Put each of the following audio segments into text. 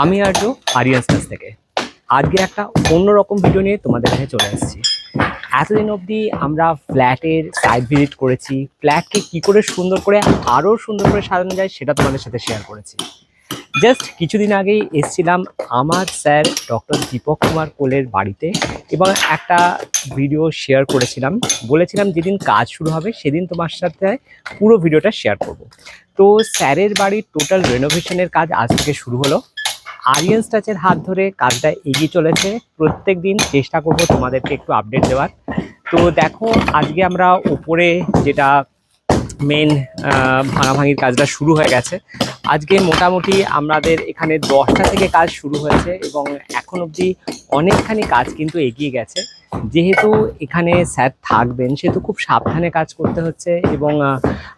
আমি আর্য আরিয়ান্স কাছ থেকে আজকে একটা অন্যরকম ভিডিও নিয়ে তোমাদের কাছে চলে এসেছি। এতদিন অবধি আমরা ফ্ল্যাটের সাইট ভিজিট করেছি, ফ্ল্যাটকে কি করে সুন্দর করে আরও সুন্দর করে সাজানো যায় সেটা তোমাদের সাথে শেয়ার করেছি। জাস্ট কিছুদিন আগেই এসেছিলাম আমার স্যার ডক্টর দীপক কুমার কোলের বাড়িতে এবং একটা ভিডিও শেয়ার করেছিলাম, বলেছিলাম যেদিন কাজ শুরু হবে সেদিন তোমার সাথে পুরো ভিডিওটা শেয়ার করব। তো স্যারের বাড়ির টোটাল রেনোভেশনের কাজ আজ থেকে শুরু হলো। আরিয়ান্স টাচের হাত ধরে কাজটা এগিয়ে চলেছে। প্রত্যেক দিন চেষ্টা করব তোমাদেরকে একটু আপডেট দেওয়ার। তো দেখো, আজকে আমরা উপরে যেটা মেন ভাঙাভাঙির কাজটা শুরু হয়ে গেছে। আজকে মোটামুটি আমাদের এখানে 10টা থেকে কাজ শুরু হয়েছে এবং এখন অবধি অনেকখানি কাজ কিন্তু এগিয়ে গেছে। যেহেতু এখানে স্যার থাকবেন সেহেতু খুব সাবধানে কাজ করতে হচ্ছে এবং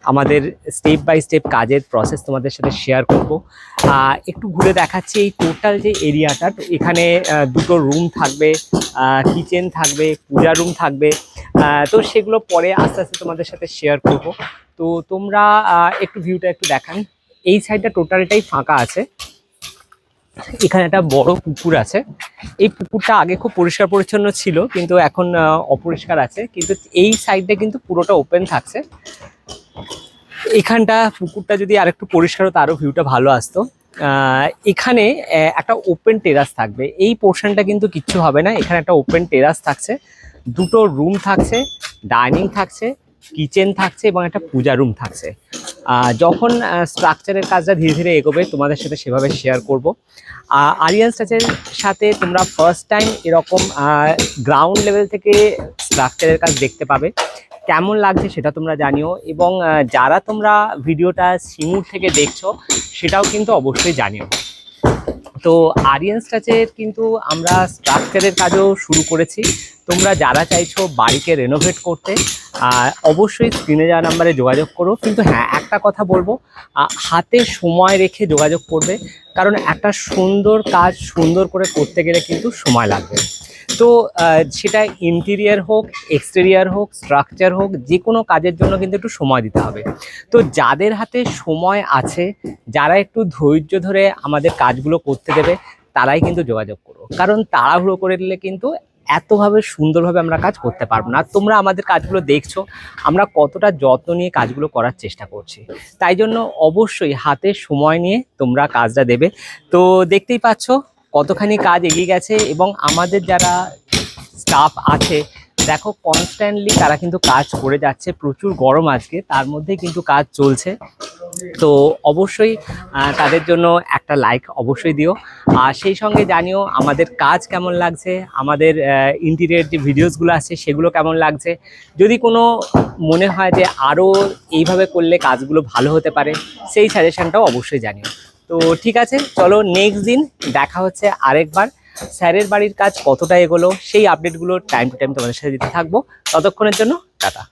আমাদের স্টেপ বাই স্টেপ কাজের প্রসেস তোমাদের সাথে শেয়ার করব। একটু ঘুরে দেখাচ্ছি এই টোটাল যে এরিয়াটা। এখানে দুটো রুম থাকবে, কিচেন থাকবে, পূজা রুম থাকবে। তো সেগুলো পরে আস্তে আস্তে তোমাদের সাথে শেয়ার করব। তো তোমরা একটু ভিউটা একটু দেখান। এই সাইডটা টোটালটাই ফাঁকা আছে। এখানে একটা বড় পুকুর আছে। এই পুকুরটা আগে খুব পরিষ্কার পরিচ্ছন্ন ছিল, কিন্তু এখন অপরিষ্কার আছে। কিন্তু এই সাইডটা কিন্তু পুরোটা ওপেন থাকছে। এখানটা পুকুরটা যদি আরেকটু পরিষ্কার হতো আরও ভিউটা ভালো আসতো। এখানে একটা ওপেন টেরাস থাকবে। এই পোর্শনটা কিন্তু কিচ্ছু হবে না। এখানে একটা ওপেন টেরাস থাকছে, দুটো রুম থাকছে, ডাইনিং থাকছে, কিচেন থাকছে এবং একটা পূজা রুম থাকছে। যখন স্ট্রাকচারের কাজটা ধীরে ধীরে এগোবে তোমাদের সাথে সেভাবে শেয়ার করব। আরিয়ান্স টাচের সাথে তোমরা ফার্স্ট টাইম এরকম গ্রাউন্ড লেভেল থেকে স্ট্রাকচারের কাজ দেখতে পাবে। কেমন লাগছে সেটা তোমরা জানিও এবং যারা তোমরা ভিডিওটা সিঙ্গুর থেকে দেখছো সেটাও কিন্তু অবশ্যই জানিও। তো আরিয়ান্স টাচের কিন্তু আমরা স্ট্রাকচারের কাজও শুরু করেছি। তোমরা যারা চাইছো বাড়িকে রেনোভেট করতে অবশ্যই স্ক্রিনে যাওয়া নাম্বারে যোগাযোগ করো। কিন্তু হ্যাঁ, একটা কথা বলবো, হাতে সময় রেখে যোগাযোগ করবে, কারণ একটা সুন্দর কাজ সুন্দর করে করতে গেলে কিন্তু সময় লাগবে। তো সেটা ইন্টেরিয়ার হোক, এক্সটেরিয়ার হোক, স্ট্রাকচার হোক, যে কোনো কাজের জন্য কিন্তু একটু সময় দিতে হবে। তো যাদের হাতে সময় আছে, যারা একটু ধৈর্য ধরে আমাদের কাজগুলো করতে দেবে, তারাই কিন্তু যোগাযোগ করো। কারণ তাড়াহুড়ো করে দিলে কিন্তু এতভাবে সুন্দরভাবে আমরা কাজ করতে পারবো না। তোমরা আমাদের কাজগুলো দেখছো, আমরা কতটা যত্ন নিয়ে কাজগুলো করার চেষ্টা করছি। তাই জন্য অবশ্যই হাতে সময় নিয়ে তোমরা কাজটা দেবে। তো দেখতেই পাচ্ছ কতখানি কাজ এগিয়ে গেছে এবং আমাদের যারা স্টাফ আছে দেখো কনস্ট্যান্টলি তারা কিন্তু কাজ করে যাচ্ছে। প্রচুর গরম আজকে, তার মধ্যে কিন্তু কাজ চলছে। তো অবশ্যই তাদের জন্য একটা লাইক অবশ্যই দিও। আর সেই সঙ্গে জানিও আমাদের কাজ কেমন লাগছে, আমাদের ইন্টিরিয়ার যে ভিডিওসগুলো আছে সেগুলো কেমন লাগছে। যদি কোনো মনে হয় যে আরও এইভাবে করলে কাজগুলো ভালো হতে পারে, সেই সাজেশনটাও অবশ্যই জানিও। তো ঠিক আছে, চলো নেক্সট দিন দেখা হচ্ছে আরেকবার। স্যারের বাড়ির কাজ কতটা এগোলো সেই আপডেটগুলো টাইম টু টাইম তোমাদের সাথে দিতে থাকবো। ততক্ষণের জন্য টাটা।